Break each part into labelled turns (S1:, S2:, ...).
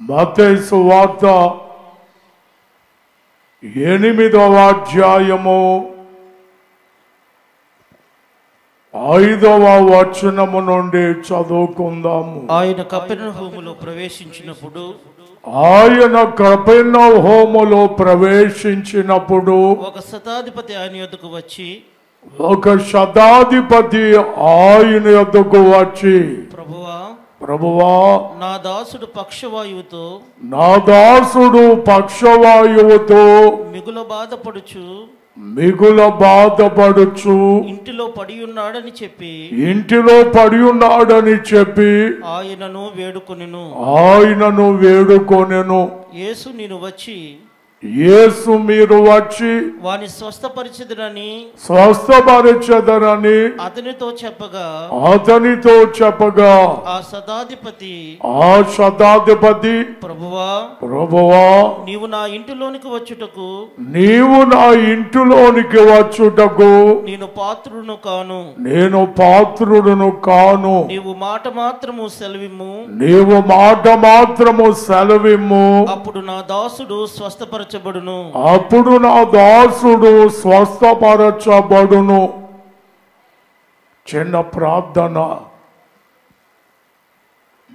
S1: మత్తయి సువార్త 8వ అధ్యాయము 5వ వచనము నుండి చదువుకుందాము.
S2: ఆయన కపెర్నహూములో ప్రవేశించినప్పుడు
S1: ఒక శతాధిపతి ఆయన యొద్దకు వచ్చి ప్రభువా
S2: నా దాసుడు పక్షవాయువుతో
S1: మిగుల బాధపడుచు
S2: ఇంటిలో పడి ఉన్నాడని
S1: చెప్పి
S2: ఆయనను
S1: వేడుకొనెను. యేసు మీరు వచ్చి
S2: వాని
S1: స్వస్థపరచెదరని అతనితో చెప్పగా
S2: ఆ శతాధిపతి
S1: ప్రభువా
S2: నీవు నా ఇంటిలోనికి
S1: వచ్చుటకు
S2: నేను
S1: పాత్రుడును కాను.
S2: నీవు మాట మాత్రము సెలవిమ్ము
S1: అప్పుడు నా దాసుడు స్వస్థపరచబడును. చిన్న ప్రార్థన.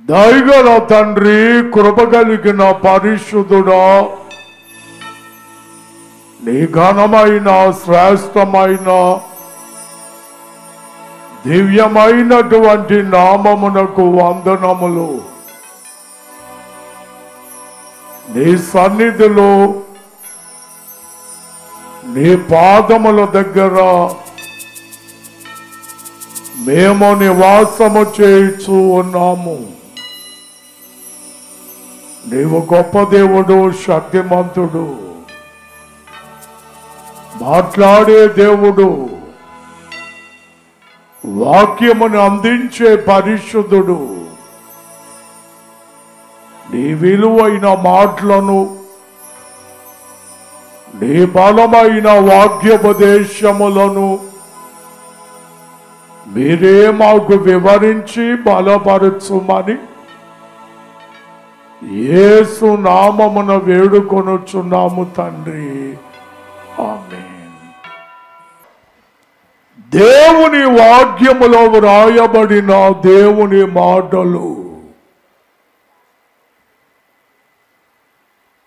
S1: దయగల తండ్రి, కృపగలిగిన పరిశుద్ధుడా, నీ ఘనమైన శ్రేష్టమైన దివ్యమైనటువంటి నామమునకు వందనములు. నీ సన్నిధిలో నీ పాదముల దగ్గర మేము నివాసము చేయుచు ఉన్నాము. నీవు గొప్ప దేవుడు, శక్తిమంతుడు, మాట్లాడే దేవుడు, వాక్యమును అందించే పరిశుద్ధుడు. నీ విలువైన మాటలను, నీ బలమైన వాక్యోపదేశములను మీరే మాకు వివరించి బలపరచుమని యేసు నామమున వేడుకొనుచున్నాము తండ్రి. ఆమేన్. దేవుని వాక్యములో వ్రాయబడిన దేవుని మాటలు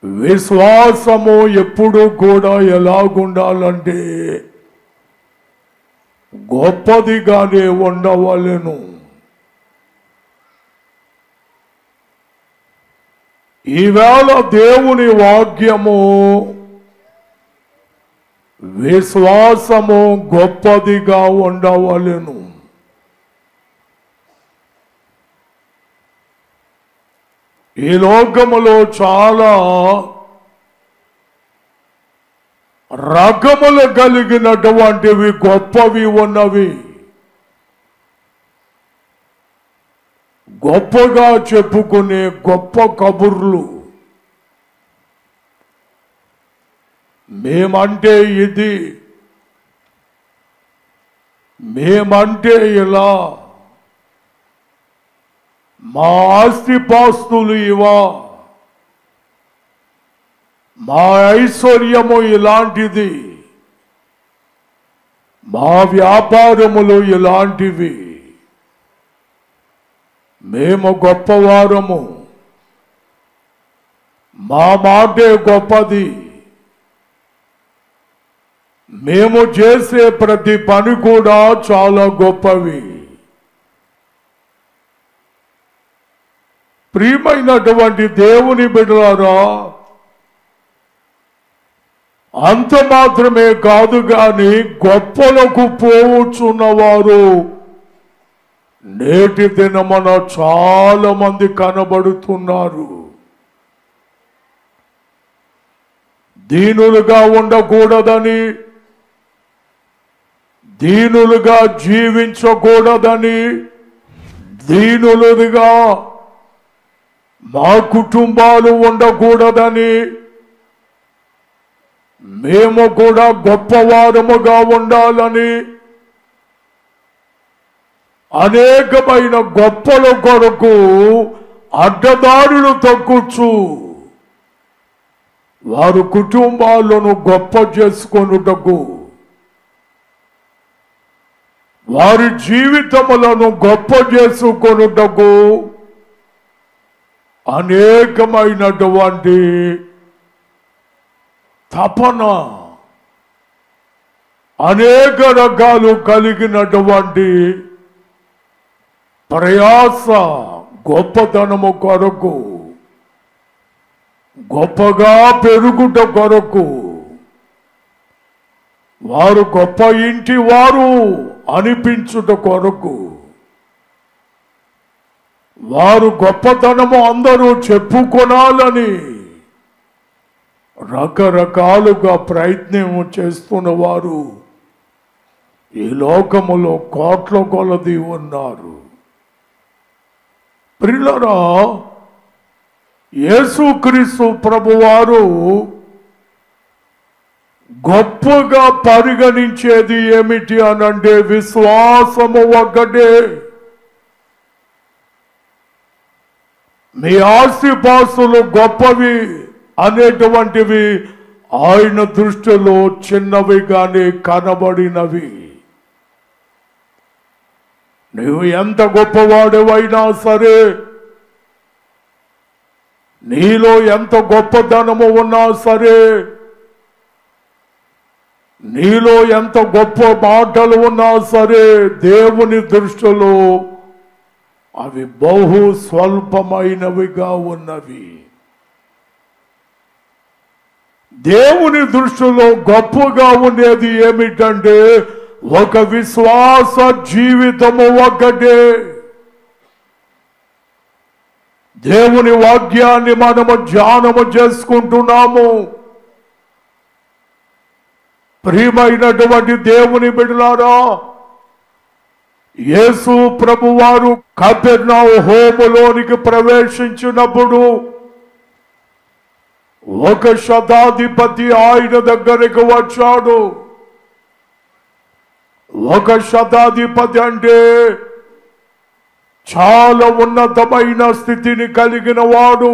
S1: విశ్వాసము ఎప్పుడు కూడా ఎలాగుండాలంటే గొప్పదిగానే ఉండవలెను. ఈవేళ దేవుని వాక్యము విశ్వాసము గొప్పదిగా ఉండవలెను. ఈ లోకములో చాలా రకములు కలిగినటువంటివి గొప్పవి ఉన్నవి. గొప్పగా చెప్పుకునే గొప్ప కబుర్లు. మేమంటే ఇది, మేమంటే ఇలా, మా ఆస్తిపాస్తులు ఇవా, మా ఐశ్వర్యము ఇలాంటిది, మా వ్యాపారములు ఇలాంటివి, మేము గొప్పవారము, మా మాటే గొప్పది, మేము చేసే ప్రతి పని కూడా చాలా గొప్పవి. ప్రియమైనటువంటి దేవుని బిడ్డలారా, అంత మాత్రమే కాదు గాని గొప్పలకు పోవచ్చున్నవారు నేటి దినమున చాలా మంది కనబడుతున్నారు. దీనులుగా ఉండకూడదని, దీనులుగా జీవించకూడదని, దీనులుగా మా కుటుంబాలు ఉండకూడదని, మేము కూడా గొప్పవారముగా ఉండాలని అనేకమైన గొప్పల కొరకు అడ్డదారులు తొక్కుచు వారు కుటుంబాలను గొప్ప చేసుకొనుటకు, వారి జీవితములను గొప్ప చేసుకొనుటకు అనేకమైనటువంటి తపన, అనేక రకాలు కలిగినటువంటి ప్రయాస, గొప్పతనము కొరకు, గొప్పగా పెరుగుట కొరకు, వారు గొప్ప ఇంటి వారు అనిపించుట కొరకు, వారు గొప్పతనము అందరూ చెప్పుకొనాలని రకరకాలుగా ప్రయత్నం చేస్తున్న వారు ఈ లోకములో కోట్ల కొలది ఉన్నారు. ప్రియులారా, యేసుక్రీస్తు ప్రభువారు గొప్పగా పరిగణించేది ఏమిటి అనంటే విశ్వాసము ఒక్కటే. మీ ఆస్తిపాస్తులు గొప్పవి అనేటువంటివి ఆయన దృష్టిలో చిన్నవిగానే కనబడినవి. నీవు ఎంత గొప్పవాడివైనా సరే, నీలో ఎంత గొప్పతనము ఉన్నా సరే, నీలో ఎంత గొప్ప మాటలు ఉన్నా సరే, దేవుని దృష్టిలో అవి బహు స్వల్పమైనవిగా ఉన్నవి. దేవుని దృష్టిలో గొప్పగా ఉండేది ఏమిటంటే ఒక విశ్వాస జీవితము ఒక్కటే. దేవుని వాక్యాన్ని మనము ధ్యానము చేసుకుంటున్నాము. ప్రియమైనటువంటి దేవుని బిడ్డలారా, యేసు ప్రభువారు కపెర్నహూములోనికి ప్రవేశించినప్పుడు ఒక శతాధిపతి ఆయన దగ్గరికి వచ్చాడు. ఒక శతాధిపతి అంటే చాలా ఉన్నతమైన స్థితిని కలిగిన వాడు.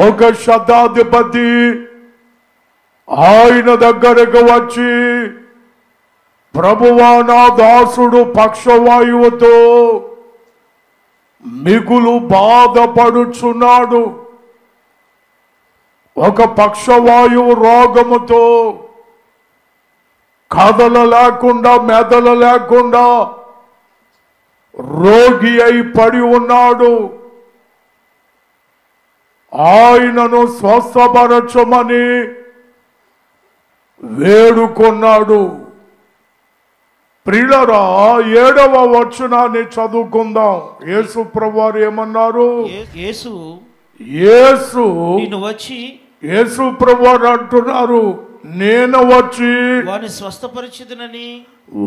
S1: ఒక శతాధిపతి ఆయన దగ్గరకు వచ్చి, ప్రభువా, నా దాసుడు పక్షవాయువుతో మిగులు బాధపడుచున్నాడు. ఒక పక్షవాయువు రోగముతో కదలలేకుండా మెదలలేకుండా రోగి అయి పడి ఉన్నాడు. ఆయనను స్వస్థపరచమని వేడుకొన్నాడు. ప్రియులారా, 7వ వచనాన్ని చదువుకుందాం. యేసు ప్రభువారు ఏమన్నారు? యేసు ప్రభువారు అంటున్నారు, నేను వచ్చి
S2: వారిని స్వస్థపరిచుదునని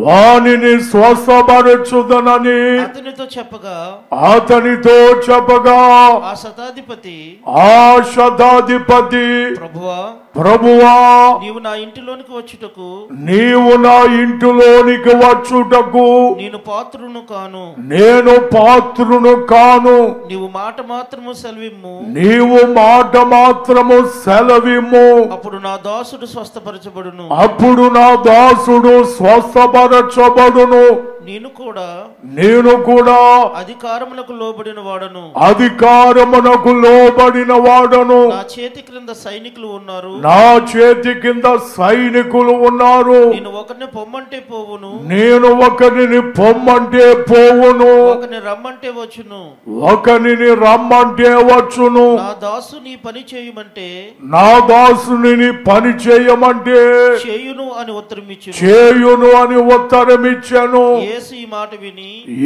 S1: వానిని స్వస్థపరచుదనని
S2: అతనితో
S1: చెప్పగా
S2: ఆ శతాధిపతి
S1: ప్రభువా
S2: నీవు నా ఇంటిలోనికి
S1: వచ్చుటకు
S2: నేను
S1: పాత్రును కాను.
S2: నీవు మాట మాత్రము సెలవిమ్ము. అప్పుడు నా దాసుడు స్వస్థపరచబడును. నేను కూడా అధికారమునకు లోబడిన వాడను. నా చేతి కింద సైనికులు ఉన్నారు. నేను ఒకరిని పొమ్మంటే పోవును, ఒకరిని రమ్మంటే వచ్చును. నా దాసుని పని చేయమంటే చేయును అని ఉత్తరమిచ్చాను.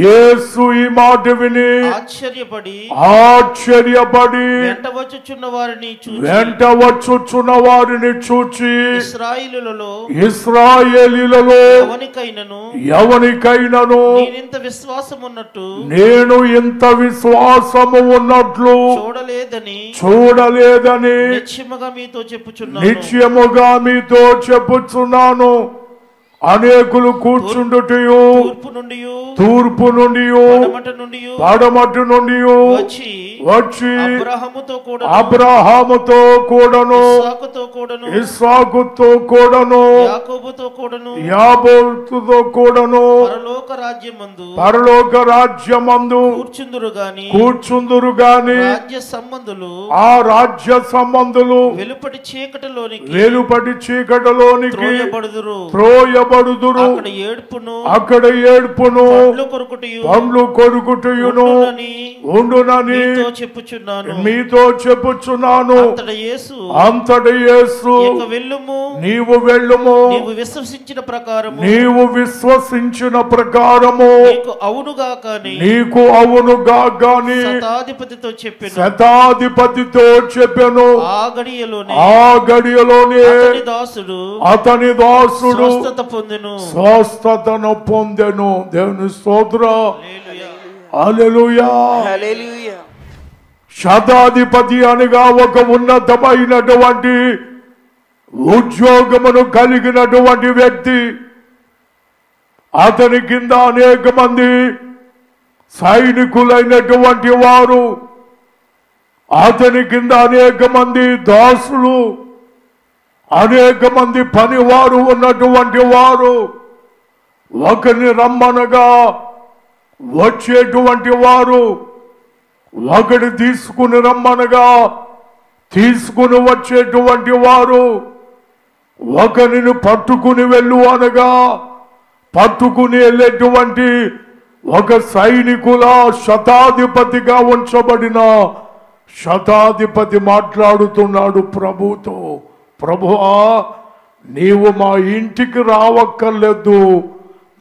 S2: యేసు ఈ మాట విని ఆశ్చర్యపడి వెంట వచ్చుచున్న వారిని చూచి ఇశ్రాయేలీయులలో ఎవనికైనను నేను ఇంత విశ్వాసము ఉన్నట్లు చూడలేదని నిశ్చయముగా మీతో చెప్పుచున్నాను.
S1: అనేకులు కూర్చుండుటయు తూర్పు నుండి పడమటి నుండి వచ్చి అబ్రహాముతో కూడను ఇస్సాకుతో కూడను యాకోబుతో కూడను పరలోక రాజ్యమందు కూర్చుందురు గాని ఆ రాజ్య సంబంధులు వెలుపటి చీకటిలోనికి త్రోయబడుదురు. అక్కడ ఏడ్పును పండ్లు కొరుకుటయును ఉండునని మీతో చెప్పుచున్నాను. అంతట యేసు నీవు వెళ్ళుము,
S2: విశ్వసించిన ప్రకారము
S1: నీకు అవునుగా గాని శతాధిపతితో చెప్పెను. ఆ గడియలోనే అతని దాసుడు స్వస్థతను పొందెను. దేవుని స్తోత్రం. హల్లెలూయా. శతాధిపతి అనగా ఒక ఉన్నతమైనటువంటి ఉద్యోగమును కలిగినటువంటి వ్యక్తి. అతని కింద అనేక మంది సైనికులైనటువంటి వారు, అతని కింద అనేక మంది దాసులు, అనేక మంది పనివారు ఉన్నటువంటి వారు. ఒకరిని రమ్మనగా వచ్చేటువంటి వారు, ఒకటి తీసుకుని రమ్మనగా తీసుకుని వచ్చేటువంటి వారు, ఒకరిని పట్టుకుని వెళ్ళు అనగా పట్టుకుని వెళ్ళేటువంటి ఒక సైనికుల శతాధిపతిగా ఉంచబడిన శతాధిపతి మాట్లాడుతున్నాడు ప్రభుతో. ప్రభువా, నీవు మా ఇంటికి రావక్కర్లేదు,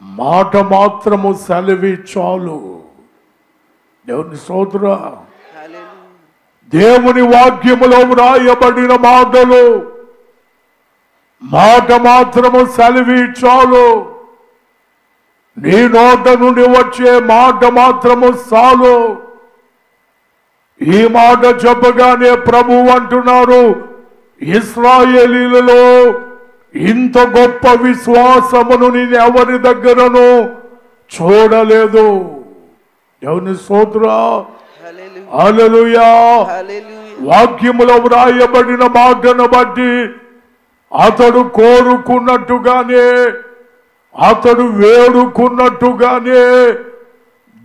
S1: మాట మాత్రము సెలవి చాలు. దేవుని స్తోత్రం. దేవుని వాక్యములో వ్రాయబడిన మాటలు, మాట మాత్రము సెలవి చాలు. నీ నోట నుండి వచ్చే మాట మాత్రము చాలు. ఈ మాట చెప్పగానే ప్రభు అంటున్నారు, ఇశ్రాయేలీలలో ఇంత గొప్ప విశ్వాసమును నేను ఎవరి దగ్గరను చూడలేదు. దేవుని స్తోత్రం. హల్లెలూయా. వాక్యములో వ్రాయబడిన మాటను బట్టి అతడు కోరుకున్నట్టుగానే, అతడు వేడుకున్నట్టుగానే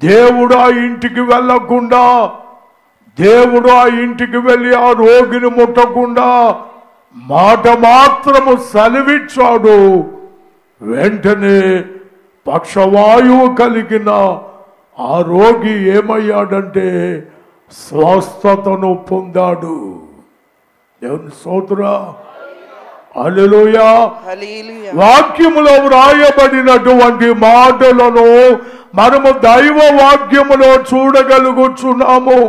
S1: దేవుడు ఆ ఇంటికి వెళ్ళకుండా, దేవుడు ఆ ఇంటికి వెళ్ళి ఆ రోగిని ముట్టకుండా మాట మాత్రము సెలవిచ్చాడు. వెంటనే పక్షవాయువు కలిగిన ఆ రోగి ఏమయ్యాడంటే స్వస్థతను పొందాడు. దేవుని స్తోత్రం. హల్లెలూయా. వాక్యములో వ్రాయబడినటువంటి మాటలను మనము దైవ వాక్యములో చూడగలుగుచున్నాము.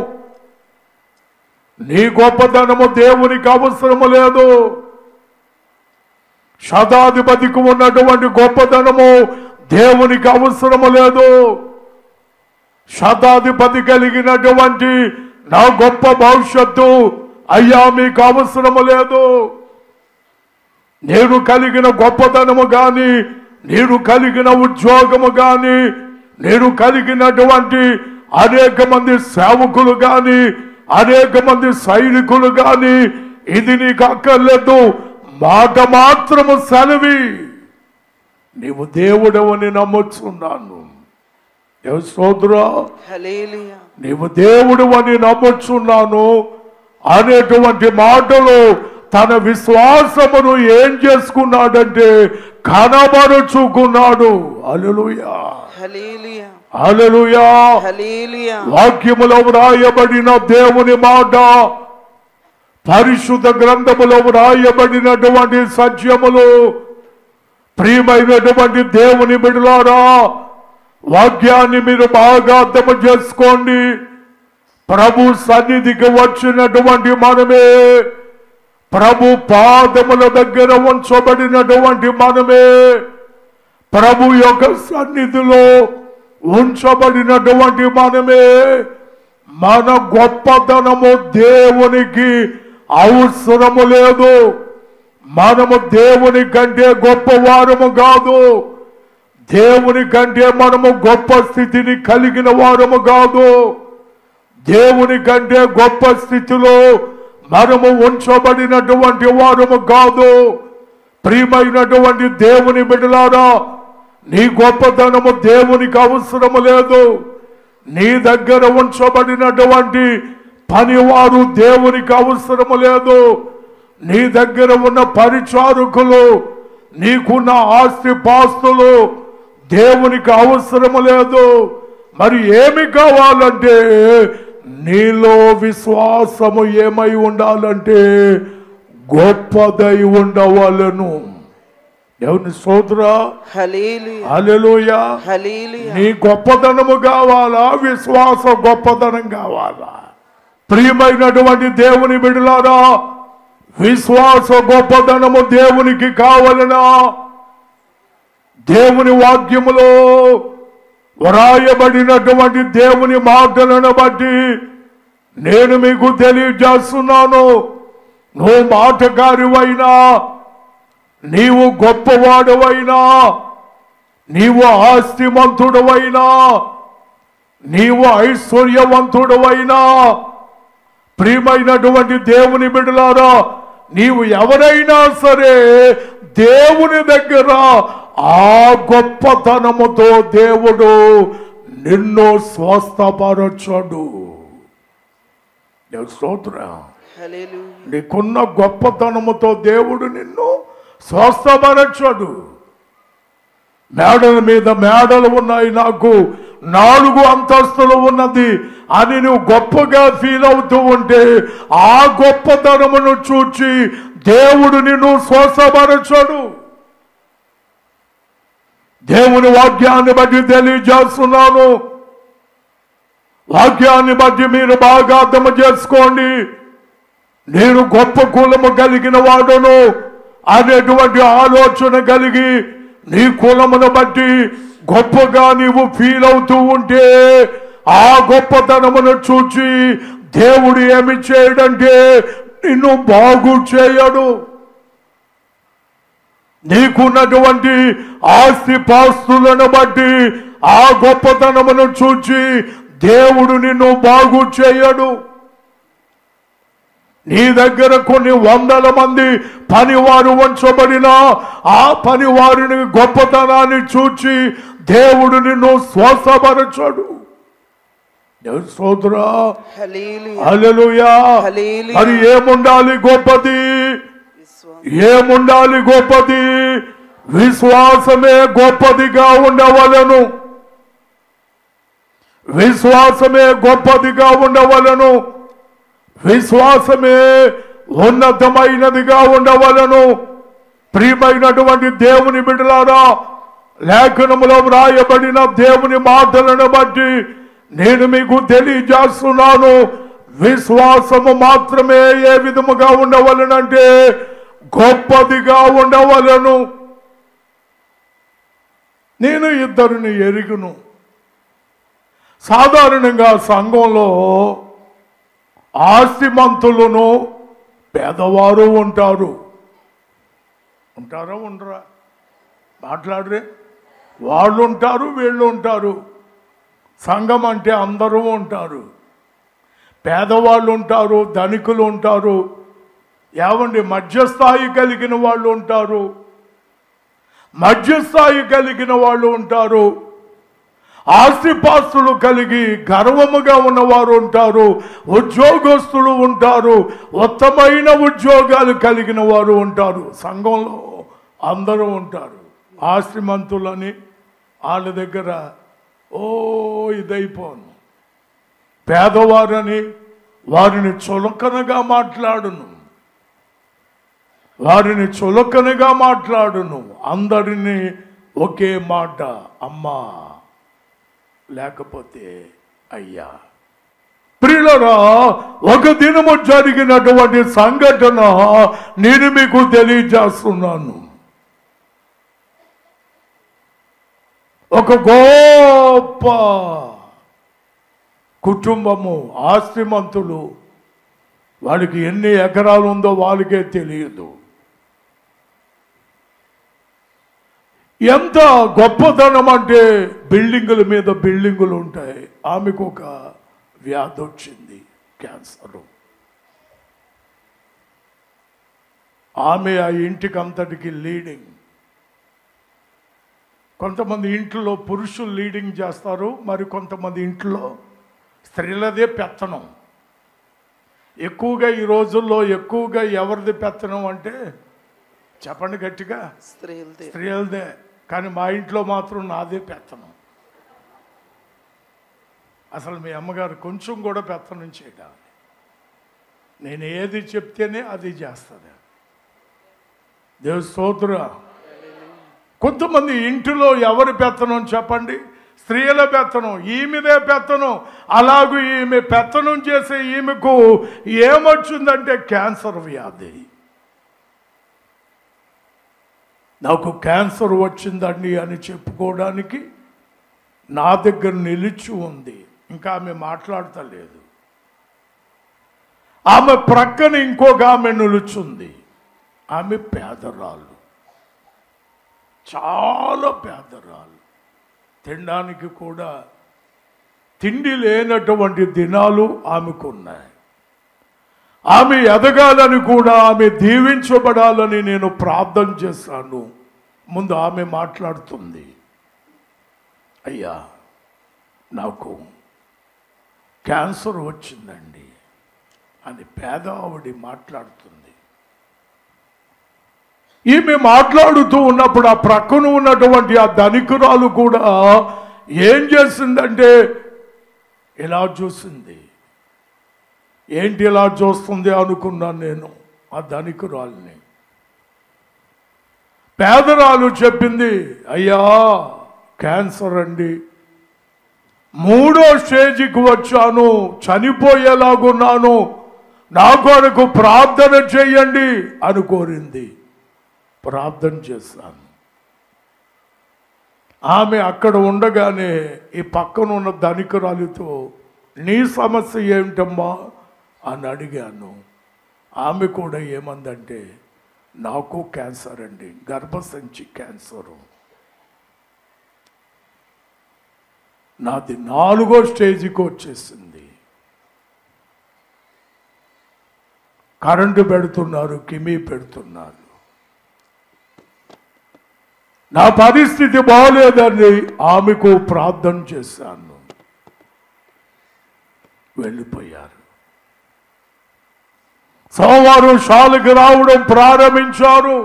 S1: నీ గొప్పతనము దేవునికి అవసరము లేదు. శతాధిపతికి ఉన్నటువంటి గొప్పతనము దేవునికి అవసరము లేదు. శతాధిపతి కలిగినటువంటి నా గొప్ప భవిష్యత్తు అయ్యా మీకు అవసరము లేదు. నేను కలిగిన గొప్పతనము గాని, నేను కలిగిన ఉద్యోగము గాని, నేను కలిగినటువంటి అనేక మంది సేవకులు గాని, అనేక మంది సైనికులు గాని ఇది నీకు అక్కర్లేదు. మాట మాత్రము సెలవి. నీవు దేవుడవని నమ్ముచున్నాను. నీవు దేవుడు అని నమ్ముచున్నాను అనేటువంటి మాటలు తన విశ్వాసమును ఏం చేసుకున్నాడంటే కనబరుచుకున్నాడు. హల్లెలూయా. హల్లెలూయా. వాక్యములో వ్రాయబడిన దేవుని మాట, పరిశుద్ధ గ్రంథములో వ్రాయబడినటువంటి సత్యములు, ప్రియమైనటువంటి దేవుని బిడ్డలారా, వాక్యాన్ని మీరు బాగా అర్థం చేసుకోండి. ప్రభు సన్నిధికి వచ్చినటువంటి మనమే, ప్రభు పాదముల దగ్గర ఉంచబడినటువంటి మనమే, ప్రభు యొక్క సన్నిధిలో ఉంచబడినటువంటి మనమే, మన గొప్పతనము దేవునికి అవసరము లేదు. మనము దేవుని కంటే గొప్పవారము కాదు. దేవుని కంటే మనము గొప్ప స్థితిని కలిగిన వారము కాదు. దేవుని కంటే గొప్ప స్థితిలో మనము ఉంచబడినటువంటి వారము కాదు. ప్రియమైనటువంటి దేవుని బిడ్డలారా, నీ గొప్పతనము దేవునికి అవసరము లేదు. నీ దగ్గర ఉంచబడినటువంటి పనివారు దేవునికి అవసరము లేదు. నీ దగ్గర ఉన్న పరిచారకులు, నీకున్న ఆస్తి పాస్తులు దేవునికి అవసరము లేదు. మరి ఏమి కావాలంటే నీలో విశ్వాసము ఏమై ఉండాలంటే గొప్పదై ఉండవలను. దేవుని స్తోత్రం. హల్లెలూయా. నీ గొప్పతనము కావాలా? విశ్వాస గొప్పతనం కావాలా? ప్రియమైనటువంటి దేవుని బిడ్డలారా, విశ్వాస గొప్పతనము దేవునికి కావాలనా? దేవుని వాక్యములో వ్రాయబడినటువంటి దేవుని మాటలను బట్టి నేను మీకు తెలియజేస్తున్నాను. నువ్వు మాటగారివైనా, నీవు గొప్పవాడువైనా, నీవు ఆస్తిమంతుడవైనా, నీవు ఐశ్వర్యవంతుడవైనా, ప్రియమైనటువంటి దేవుని బిడ్డలారా, నీవు ఎవరైనా సరే దేవుని దగ్గర ఆ గొప్పతనముతో దేవుడు నిన్ను స్వస్థపరచడు. స్తోత్రం. నీకున్న గొప్పతనముతో దేవుడు నిన్ను స్వస్థపరచడు. మేడల మీద మేడలు ఉన్నాయి, నాకు 4 అంతస్తులు ఉన్నది అని నువ్వు గొప్పగా ఫీల్ అవుతూ ఉంటే ఆ గొప్పతనమును చూచి దేవుడు నిన్ను స్వస్థపరచడు. దేవుని వాక్యాన్ని బట్టి తెలియజేస్తున్నాను. వాక్యాన్ని బట్టి మీరు బాగా అర్థం చేసుకోండి. నేను గొప్ప కులము కలిగిన వాడును అనేటువంటి ఆలోచన కలిగి నీ కులమును బట్టి గొప్పగా నీవు ఫీల్ అవుతూ ఉంటే ఆ గొప్పతనమును చూచి దేవుడు ఏమి చేయడంటే నిన్ను బాగు చేయడు. నీకున్నటువంటి ఆస్తి పాస్తులను బట్టి ఆ గొప్పతనమును చూచి దేవుడు నిన్ను బాగు చేయడు. నీ దగ్గర కొన్ని 100 మంది పనివారు ఉంచబడిన ఆ పనివారిని గొప్పతనాన్ని చూచి దేవుడు నిన్ను స్వస్థపరచడు. హల్లెలూయా. మరి ఏముండాలి గొప్పది? ఏముండాలి గొప్పది? విశ్వాసమే గొప్పదిగా ఉండవలను. విశ్వాసమే గొప్పదిగా ఉండవలను. విశ్వాసమే ఉన్నతమైనదిగా ఉండవలను. ప్రియమైనటువంటి దేవుని బిడ్డలారా, లేఖనములో వ్రాయబడిన దేవుని మాటలను బట్టి నేను మీకు తెలియజేస్తున్నాను. విశ్వాసము మాత్రమే ఏ విధముగా ఉండవలనంటే గొప్పదిగా ఉండవలను. నేను 2 ఎరుగును. సాధారణంగా సంఘంలో ఆస్తిమంతులను పేదవారు ఉంటారు. ఉంటారా? ఉండరా? మాట్లాడరే. వాళ్ళు ఉంటారు, వీళ్ళు ఉంటారు. సంఘం అంటే అందరూ ఉంటారు. పేదవాళ్ళు ఉంటారు, ధనికులు ఉంటారు, ఏమండి మధ్యస్థాయి కలిగిన వాళ్ళు ఉంటారు, మధ్యస్థాయి కలిగిన వాళ్ళు ఉంటారు, ఆస్తిపాస్తులు కలిగి గర్వముగా ఉన్నవారు ఉంటారు, ఉద్యోగస్తులు ఉంటారు, ఉత్తమైన ఉద్యోగాలు కలిగిన వారు ఉంటారు. సంఘంలో అందరూ ఉంటారు. ఆస్తిమంతులని వాళ్ళ దగ్గర ఇదైపోను. పేదవారని వారిని చులకనగా మాట్లాడును. వారిని చులకనగా మాట్లాడును. అందరినీ ఒకే మాట, అమ్మా లేకపోతే అయ్యా. ప్రియులారా, ఒక దినము జరిగినటువంటి సంఘటన నేను మీకు తెలియజేస్తున్నాను. ఒక గొప్ప కుటుంబము, ఆస్తిమంతులు, వాడికి ఎన్ని ఎకరాలు ఉందో వాళ్ళకే తెలియదు. ఎంత గొప్పతనం అంటే బిల్డింగుల మీద బిల్డింగులు ఉంటాయి. ఆమెకు ఒక వ్యాధి వచ్చింది, క్యాన్సర్. ఆమె ఆ ఇంటికి అంతటికి లీడింగ్. కొంతమంది ఇంట్లో పురుషులు లీడింగ్ చేస్తారు, మరి కొంతమంది ఇంట్లో స్త్రీలదే పెత్తనం. ఎక్కువగా ఈ రోజుల్లో ఎక్కువగా ఎవరిది పెత్తనం అంటే చెప్పండి గట్టిగా, స్త్రీలదే. కానీ మా ఇంట్లో మాత్రం నాదే పెత్తనం. అసలు మీ అమ్మగారు కొంచెం కూడా పెత్తనం చేయడం, నేను ఏది చెప్తేనే అది చేస్తుంది. దేవుని స్తోత్రం. కొంతమంది ఇంటిలో ఎవరి పెత్తనం చెప్పండి? స్త్రీల పెత్తనం, ఈమెదే పెత్తనం. అలాగూ ఈమె పెత్తనం చేసే ఈమెకు ఏమొచ్చిందంటే క్యాన్సర్ వ్యాధి. నాకు క్యాన్సర్ వచ్చిందండి అని చెప్పుకోవడానికి నా దగ్గర నిలిచి ఉంది. ఇంకా ఆమె మాట్లాడతలేదు. ఆమె ప్రక్కన ఇంకొక ఆమె నిలుచుంది. ఆమె పేదరాలు, చాలా పేదరాలు. తినడానికి కూడా తిండి లేనటువంటి దినాలు ఆమెకున్నాయి. ఆమె ఎదగాలని కూడా, ఆమె దీవించబడాలని నేను ప్రార్థన చేశాను. ముందు ఆమె మాట్లాడుతుంది, అయ్యా నాకు క్యాన్సర్ వచ్చిందండి అని పేద ఆవిడ మాట్లాడుతుంది. ఈమె మాట్లాడుతూ ఉన్నప్పుడు ఆ ప్రక్కన ఉన్నటువంటి ఆ ధనికురాలు కూడా ఏం చేసిందంటే ఇలా చూసింది. ఏంటి ఇలా చూస్తుంది అనుకున్నాను నేను ఆ ధనికురాల్ని. పేదరాలు చెప్పింది, అయ్యా క్యాన్సర్ అండి, 3వ స్టేజికి వచ్చాను, చనిపోయేలాగున్నాను, నా కొరకు ప్రార్థన చెయ్యండి అని కోరింది. ప్రార్థన చేశాను. ఆమె అక్కడ ఉండగానే ఈ పక్కన ఉన్న ధనికురాలితో నీ సమస్య ఏమిటమ్మా అని అడిగాను. ఆమె కూడా ఏమందంటే నాకు క్యాన్సర్ అండి, గర్భసంచి క్యాన్సరు, నాది 4వ స్టేజికి వచ్చేసింది, కరెంటు పెడుతున్నారు, కిమీ పెడుతున్నారు, నా పరిస్థితి బాగోలేదని ఆమెకు ప్రార్థన చేశాను. వెళ్ళిపోయారు. సోమవారం శాలకు రావడం ప్రారంభించారు.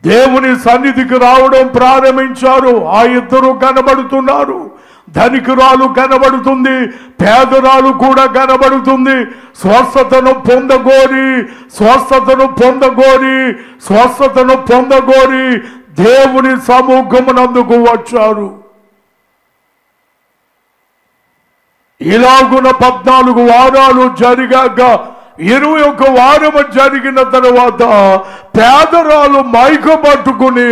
S1: దేవుని సన్నిధికి రావడం ప్రారంభించారు. ఆ ఇద్దరు కనబడుతున్నారు. ధనికురాలు కనబడుతుంది, పేదరాలు కూడా కనబడుతుంది. స్వస్థతను పొందగోరి దేవుని సముఖమునందుకు వచ్చారు. ఇలాగున 14 వారాలు జరిగాక 21వ వారము జరిగిన తర్వాత పేదరాలు మైకు పట్టుకుని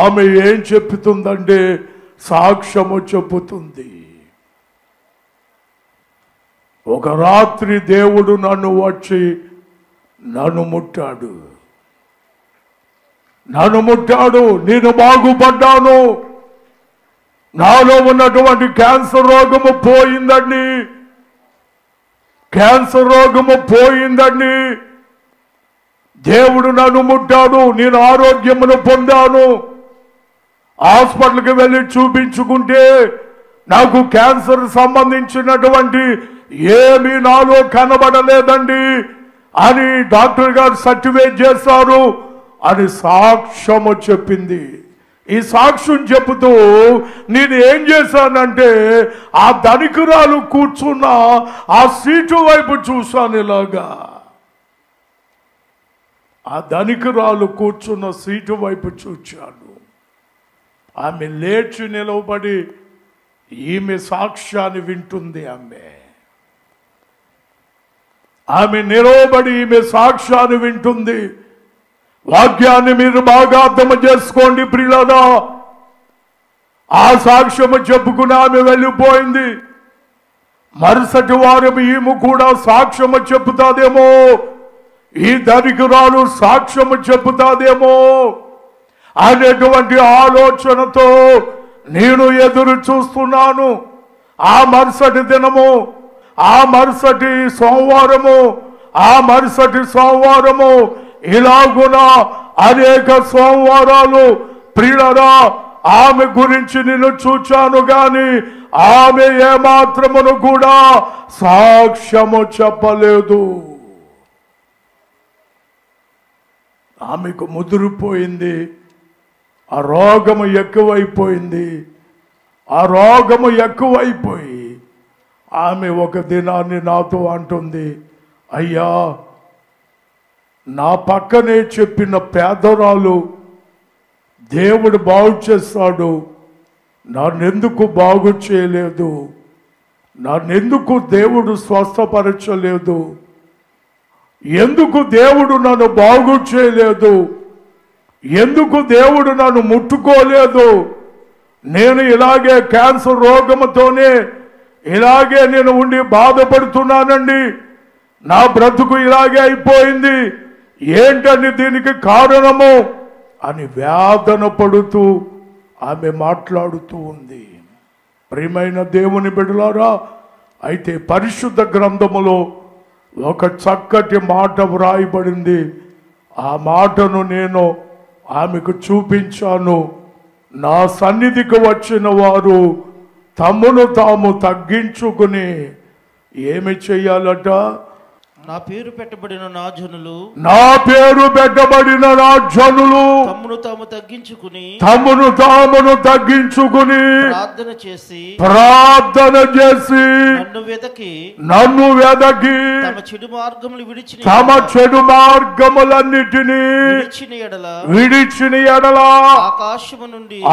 S1: ఆమె ఏం చెప్తుందంటే సాక్ష్యము చెప్పుతుంది. ఒక రాత్రి దేవుడు నన్ను వచ్చి నన్ను ముట్టాడు, నేను బాగుపడ్డాను, నాలో ఉన్నటువంటి క్యాన్సర్ రోగము పోయిందండి, దేవుడు నన్ను ముట్టాడు, నేను ఆరోగ్యమును పొందాను. హాస్పిటల్కి వెళ్ళి చూపించుకుంటే నాకు క్యాన్సర్ సంబంధించినటువంటి ఏమీ నాలో కనబడలేదండి అని డాక్టర్ గారు సర్టిఫికేట్ చేశారు అని సాక్ష్యము చెప్పింది. ఈ సాక్ష్యం చెబుతూ నేను ఏం చేశానంటే ఆ ధనికురాలు కూర్చున్న ఆ సీటు వైపు చూశాను. ఇలాగా ఆ ధనికురాలు కూర్చున్న సీటు వైపు చూచాను. ఆమె లేచి నిలవబడి ఈమె సాక్ష్యాన్ని వింటుంది. ఆమె నిలవబడి ఈమె సాక్ష్యాన్ని వింటుంది. వాక్యాన్ని మీరు బాగా అర్థం చేసుకోండి ప్రియులారా. ఆ సాక్ష్యము చెప్పుకుని ఆమె వెళ్ళిపోయింది. మరుసటి వారం ఈమె కూడా సాక్ష్యము చెప్పుతాదేమో, ఈ ధనికురాలు సాక్ష్యము చెప్పుతాదేమో అనేటువంటి ఆలోచనతో నేను ఎదురు చూస్తున్నాను. ఆ మరుసటి దినము, ఆ మరుసటి సోమవారము ఇలాగున అనేక సోమవారాలు ప్రియులరా ఆమె గురించి నేను చూచాను గాని ఆమె ఏమాత్రమును కూడా సాక్ష్యము చెప్పలేదు. ఆమెకు ముదిరిపోయింది. ఆ రోగము ఎక్కువైపోయి ఆమె ఒక దినాన్ని నాతో అంటుంది, అయ్యా నా పక్కనే చెప్పిన పేదరాలు దేవుడు బాగు చేస్తాడు, నన్నెందుకు బాగు చేయలేదు, నన్నెందుకు దేవుడు స్వస్థపరచలేదు, ఎందుకు దేవుడు నన్ను బాగు చేయలేదు, ఎందుకు దేవుడు నన్ను ముట్టుకోలేదు, నేను ఇలాగే క్యాన్సర్ రోగముతోనే ఇలాగే నేను ఉండి బాధపడుతున్నానండి, నా బ్రతుకు ఇలాగే అయిపోయింది, ఏంటని దీనికి కారణము అని వేదన పడుతూ ఆమె మాట్లాడుతూ ఉంది. ప్రియమైన దేవుని బిడ్డలారా, అయితే పరిశుద్ధ గ్రంథములో ఒక చక్కటి మాట వ్రాయబడింది. ఆ మాటను నేను ఆమెకు చూపించాను. నా సన్నిధికి వచ్చిన వారు తమను తాము తగ్గించుకుని ఏమి చెయ్యాలట?
S2: నా పేరు పెట్టబడిన నా జనులు
S1: తమ్మును తామును తగ్గించుకుని ప్రార్థన చేసి నన్ను వెదకి తమ చెడు మార్గములన్నిటినీ విడిచిన ఎడల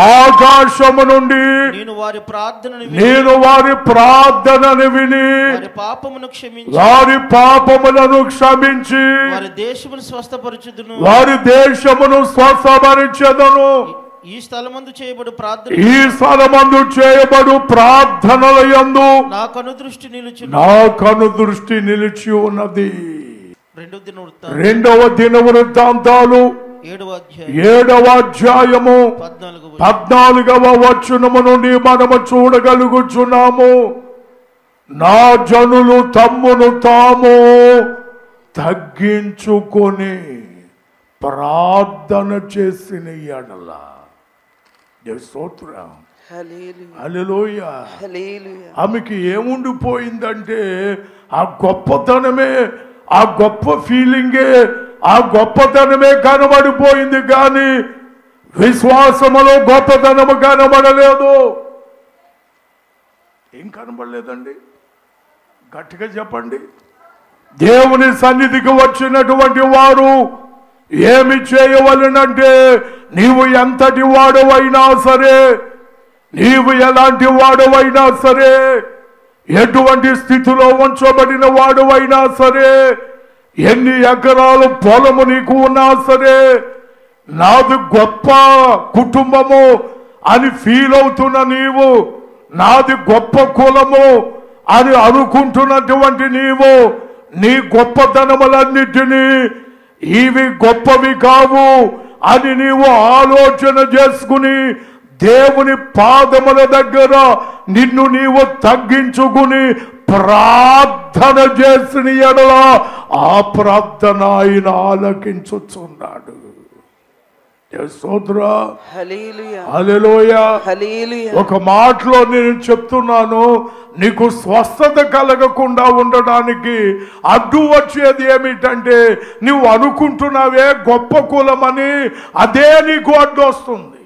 S1: ఆకాశము నుండి నేను వారి ప్రార్థనను విని వారి పాపములను క్షమించి వారి దేశమును స్వస్థపరచెదను.
S2: ఈ స్థలమందు చేయబడు
S1: ప్రార్థనల యందు
S2: నా కనుదృష్టి నిలిచి
S1: ఉన్నది. రెండవ దినవృత్తాంతాలు 7వ అధ్యాయము 14వ వచనము నుండి మనము చూడగలుగుచున్నాము. నా జనులు తమ్మును తాము తగ్గించుకొని ప్రార్థన చేసిన ఎడల స్తోత్రం, హల్లెలూయా. ఆమెకి ఏముండిపోయిందంటే ఆ గొప్పతనమే, ఆ గొప్ప ఫీలింగే, ఆ గొప్పతనమే కనబడిపోయింది కానీ విశ్వాసములో గొప్పతనము కనబడలేదు. ఏం కనబడలేదండి? గట్టిగా చెప్పండి. దేవుని సన్నిధికి వచ్చినటువంటి వారు ఏమి చేయవలనంటే, నీవు ఎంతటి వాడవైనా సరే, నీవు ఎలాంటి వాడవైనా సరే, ఎటువంటి స్థితిలో ఉంచబడిన వాడవైనా సరే, ఎన్ని ఎకరాలు పొలము నీకు ఉన్నా సరే, నాది గొప్ప కుటుంబము అని ఫీల్ అవుతున్న నీవు, నాది గొప్ప కులము అని అనుకుంటున్నటువంటి నీవు, నీ గొప్పతనములన్నిటినీ ఇవి గొప్పవి కావు అని నీవు ఆలోచన చేసుకుని దేవుని పాదముల దగ్గర నిన్ను నీవు తగ్గించుకుని ప్రార్థన చేసిన ఎడల ఆ ప్రార్థన ఆయన ఆలకించుచున్నాడు. ఒక మాటలో నేను చెప్తున్నాను, నీకు స్వస్థత కలగకుండా ఉండడానికి అడ్డు వచ్చేది ఏమిటంటే, నువ్వు అనుకుంటున్నావే గొప్ప కులమని, అదే నీకు అడ్డు వస్తుంది.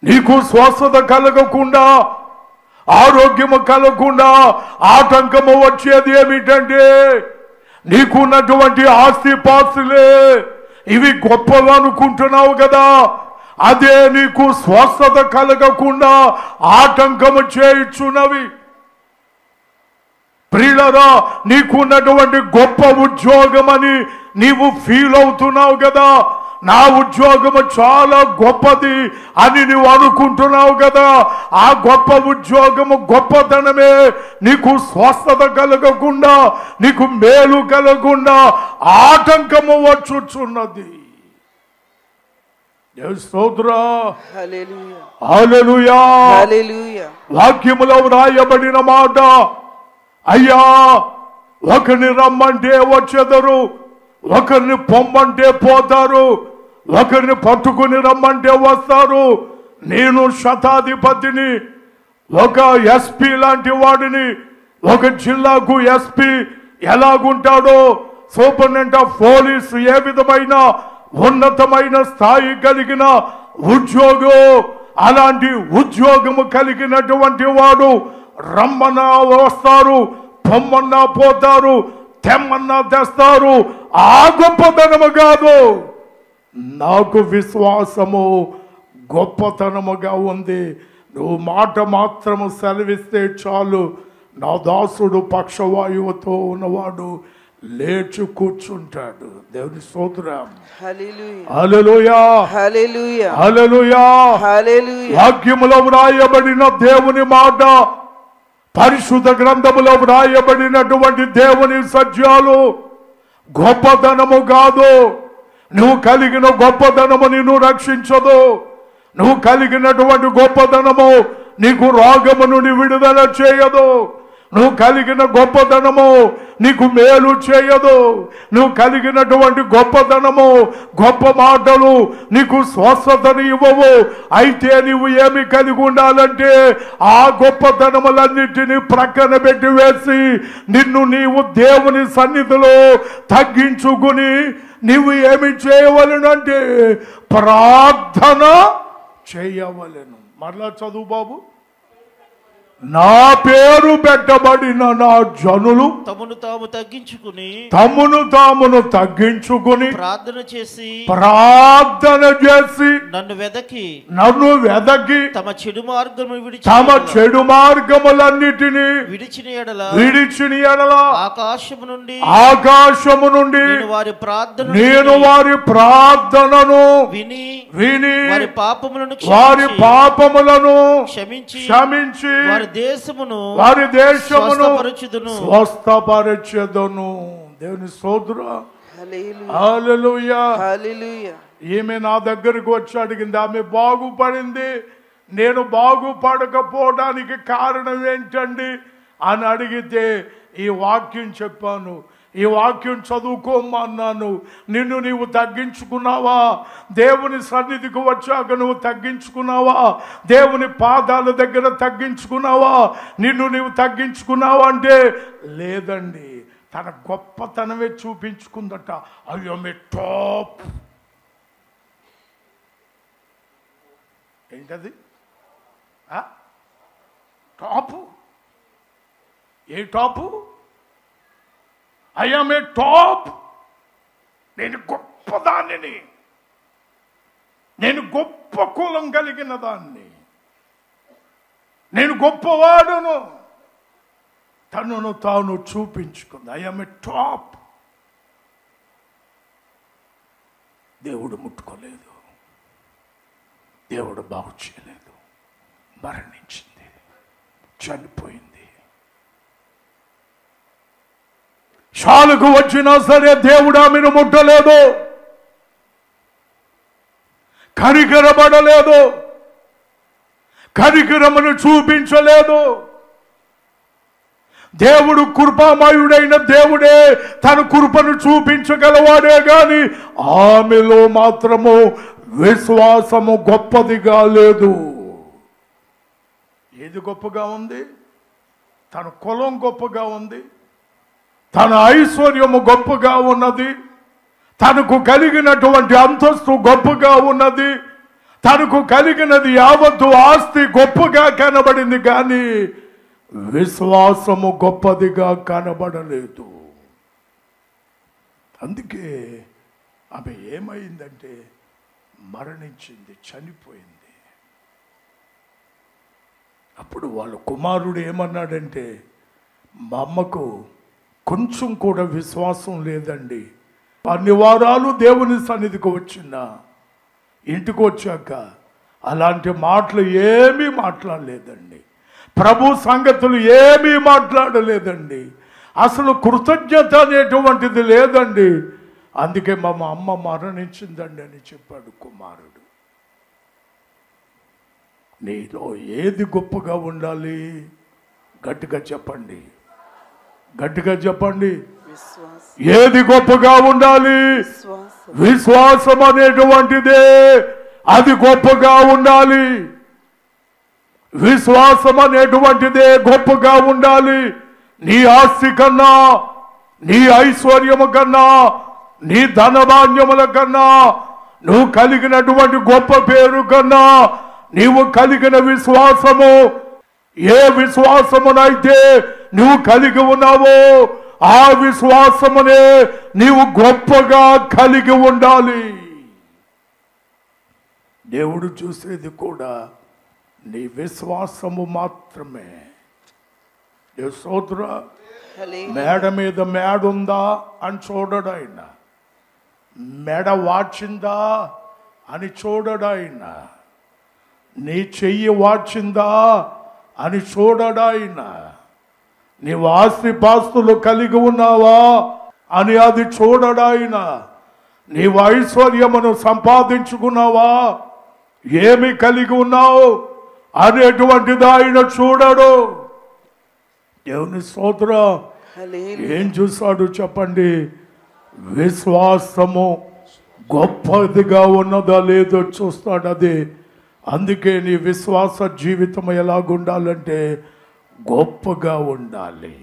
S1: నీకు స్వస్థత కలగకుండా, ఆరోగ్యము కలగకుండా ఆటంకము వచ్చేది ఏమిటంటే, నీకున్నటువంటి ఆస్తిపాస్తులే ఇవి గొప్పలు అనుకుంటున్నావు కదా, అదే నీకు స్వస్థత కలగకుండా ఆటంకము చేయుచున్నవి. ప్రియులారా, నీకున్నటువంటి గొప్ప ఉద్యోగం అని నీవు ఫీల్ అవుతున్నావు కదా, నా ఉద్యోగము చాలా గొప్పది అని నువ్వు అనుకుంటున్నావు కదా, ఆ గొప్ప ఉద్యోగము గొప్పతనమే నీకు స్వస్థత కలగకుండా, నీకు మేలు కలగకుండా ఆటంకము వచ్చుచున్నది. స్తోత్రం.
S2: హల్లెలూయా
S1: హల్లెలూయా.
S2: హల్లెలూయా.
S1: వాక్యములో వ్రాయబడిన మాట, అయ్యా ఒకరిని రమ్మంటే వచ్చేదరు, ఒకరిని పొమ్మంటే పోతారు, ఒకరిని పట్టుకుని రమ్మంటే వస్తారు. నేను శతాధిపతిని, ఒక ఎస్పీ లాంటి వాడిని. ఒక జిల్లాకు ఎస్పీ ఎలాగుంటాడో, సూపరింటెండెంట్ ఆఫ్ పోలీస్ ఏ విధమైన ఉన్నతమైన స్థాయి కలిగిన ఉద్యోగం, అలాంటి ఉద్యోగము కలిగినటువంటి వాడు రమ్మన్నా వస్తారు, పొమ్మన్నా పోతారు, తెమ్మన్నా తెస్తారు. ఆ గొప్పతనము కాదు, నాకు విశ్వాసము గొప్పతనముగా ఉంది. నువ్వు మాట మాత్రము సెలవిస్తే చాలు, నా దాసుడు పక్షవాయువుతో ఉన్నవాడు లేచి కూర్చుంటాడు. దేవుని స్తోత్రం. హల్లెలూయా.
S2: హల్లెలూయా.
S1: హల్లెలూయా.
S2: హల్లెలూయా.
S1: వాక్యములో వ్రాయబడిన దేవుని మాట, పరిశుద్ధ గ్రంథములో వ్రాయబడినటువంటి దేవుని సత్యాలు గొప్పతనము కాదు. నువ్వు కలిగిన గొప్పతనము నిన్ను రక్షించదు. నువ్వు కలిగినటువంటి గొప్పతనము నీకు రోగము నుండి విడుదల చేయదు. నువ్వు కలిగిన గొప్పతనము నీకు మేలు చేయదు. నువ్వు కలిగినటువంటి గొప్పతనము, గొప్ప మాటలు నీకు స్వస్థతను ఇవ్వవు. అయితే నీవు ఏమి కలిగి ఉండాలంటే ఆ గొప్పతనములన్నిటినీ ప్రక్కన పెట్టి వేసి నిన్ను నీవు దేవుని సన్నిధిలో తగ్గించుకుని నీవు ఏమి చేయవలెనంటే ప్రార్థన చేయవలెను. మరలా చదువు బాబు. నా పేరు పెట్టబడిన నా జనులు
S2: తమను
S1: తామును తగ్గించుకుని
S2: ప్రార్థన చేసి నన్ను వెదకి తమ చెడు మార్గములన్నిటినీ విడిచిన ఎడల ఆకాశము నుండి నేను వారి ప్రార్థనను విని వారి పాపములను క్షమించి వారి దేశమును స్వస్థపరచెదను. దేవుని స్తోత్రం. హల్లెలూయా. హల్లెలూయా.
S1: ఈమె నా దగ్గరకు వచ్చి అడిగింది, ఆమె బాగుపడింది, నేను బాగుపడకపోవడానికి కారణం ఏంటండి అని అడిగితే ఈ వాక్యం చెప్పాను. ఈ వాక్యం చదువుకోమన్నాను. నిన్ను నీవు తగ్గించుకున్నావా? దేవుని సన్నిధికి వచ్చాక నువ్వు తగ్గించుకున్నావా? దేవుని పాదాల దగ్గర తగ్గించుకున్నావా? నిన్ను నీవు తగ్గించుకున్నావా అంటే లేదండి, తన గొప్పతనమే చూపించుకుందట. అయ్యో మీ టాప్. ఏంటది? Top. A top? I am a top. నేను గొప్పదాన్ని, నేను గొప్ప కులం కలిగిన దాన్ని, నేను గొప్పవాడును. తనను తాను చూపించుకుంది. I am a top. దేవుడు ముట్టుకోలేదు, దేవుడు బాగు చేయలేదు, మరణించింది, చనిపోయింది. షాలకు వచ్చినా సరే దేవుడు ఆమెను ముట్టలేదు, కనికరపడలేదు, కనికరమును చూపించలేదు. దేవుడు కృపామయుడైన దేవుడే తన కృపను చూపించగలవాడే గాని ఆమెలో మాత్రము విశ్వాసము గొప్పదిగా లేదు. ఏది గొప్పగా ఉంది? తన కులం గొప్పగా ఉంది, తన ఐశ్వర్యము గొప్పగా ఉన్నది, తనకు కలిగినటువంటి అంతస్తు గొప్పగా ఉన్నది, తనకు కలిగినది యావత్తు ఆస్తి గొప్పగా కనబడింది, కానీ విశ్వాసము గొప్పదిగా కనబడలేదు. అందుకే ఆమె ఏమైందంటే మరణించింది, చనిపోయింది. అప్పుడు వాళ్ళ కుమారుడు ఏమన్నాడంటే, మా అమ్మకు కొంచెం కూడా విశ్వాసం లేదండి. అన్ని వారాలు దేవుని సన్నిధికి వచ్చిందా, ఇంటికి వచ్చాక అలాంటి మాటలు ఏమీ మాట్లాడలేదండి. ప్రభు సంగతులు ఏమీ మాట్లాడలేదండి. అసలు కృతజ్ఞత అనేటువంటిది లేదండి. అందుకే మా అమ్మ మరణించిందండి అని చెప్పాడు కుమారుడు. నీలో ఏది గొప్పగా ఉండాలి? గట్టిగా చెప్పండి, గట్టిగా చెప్పండి. ఏది గొప్పగా ఉండాలి? విశ్వాసం అనేటువంటిదే అది గొప్పగా ఉండాలి. విశ్వాసం అనేటువంటిదే గొప్పగా ఉండాలి. నీ ఆస్తి కన్నా, నీ ఐశ్వర్యము కన్నా, నీ ధనధాన్యముల కన్నా, నువ్వు కలిగినటువంటి గొప్ప పేరు కన్నా, నీవు కలిగిన విశ్వాసము, ఏ విశ్వాసమునైతే నువ్వు కలిగి ఉన్నావో ఆ విశ్వాసమునే నీవు గొప్పగా కలిగి ఉండాలి. దేవుడు చూసేది కూడా నీ విశ్వాసము మాత్రమే. సోదర, మేడ మీద మేడ ఉందా అని చూడడు ఆయన, మెడ వాచిందా అని చూడడు ఆయన, నీ చెయ్యి వాచిందా అని చూడడు ఆయన, నీవు ఆస్తిపాస్తులు కలిగి ఉన్నావా అని అది చూడడు ఆయన, నీవు ఐశ్వర్యమును సంపాదించుకున్నావా, ఏమి కలిగి ఉన్నావు అనేటువంటిది ఆయన చూడడు. దేవుని స్తోత్రం. ఏం చూస్తాడు చెప్పండి? విశ్వాసము గొప్పదిగా ఉన్నదా లేదో చూస్తాడు. అదే అందుకే నీ విశ్వాస జీవితం ఎలాగుండాలంటే గొప్పగా ఉండాలి.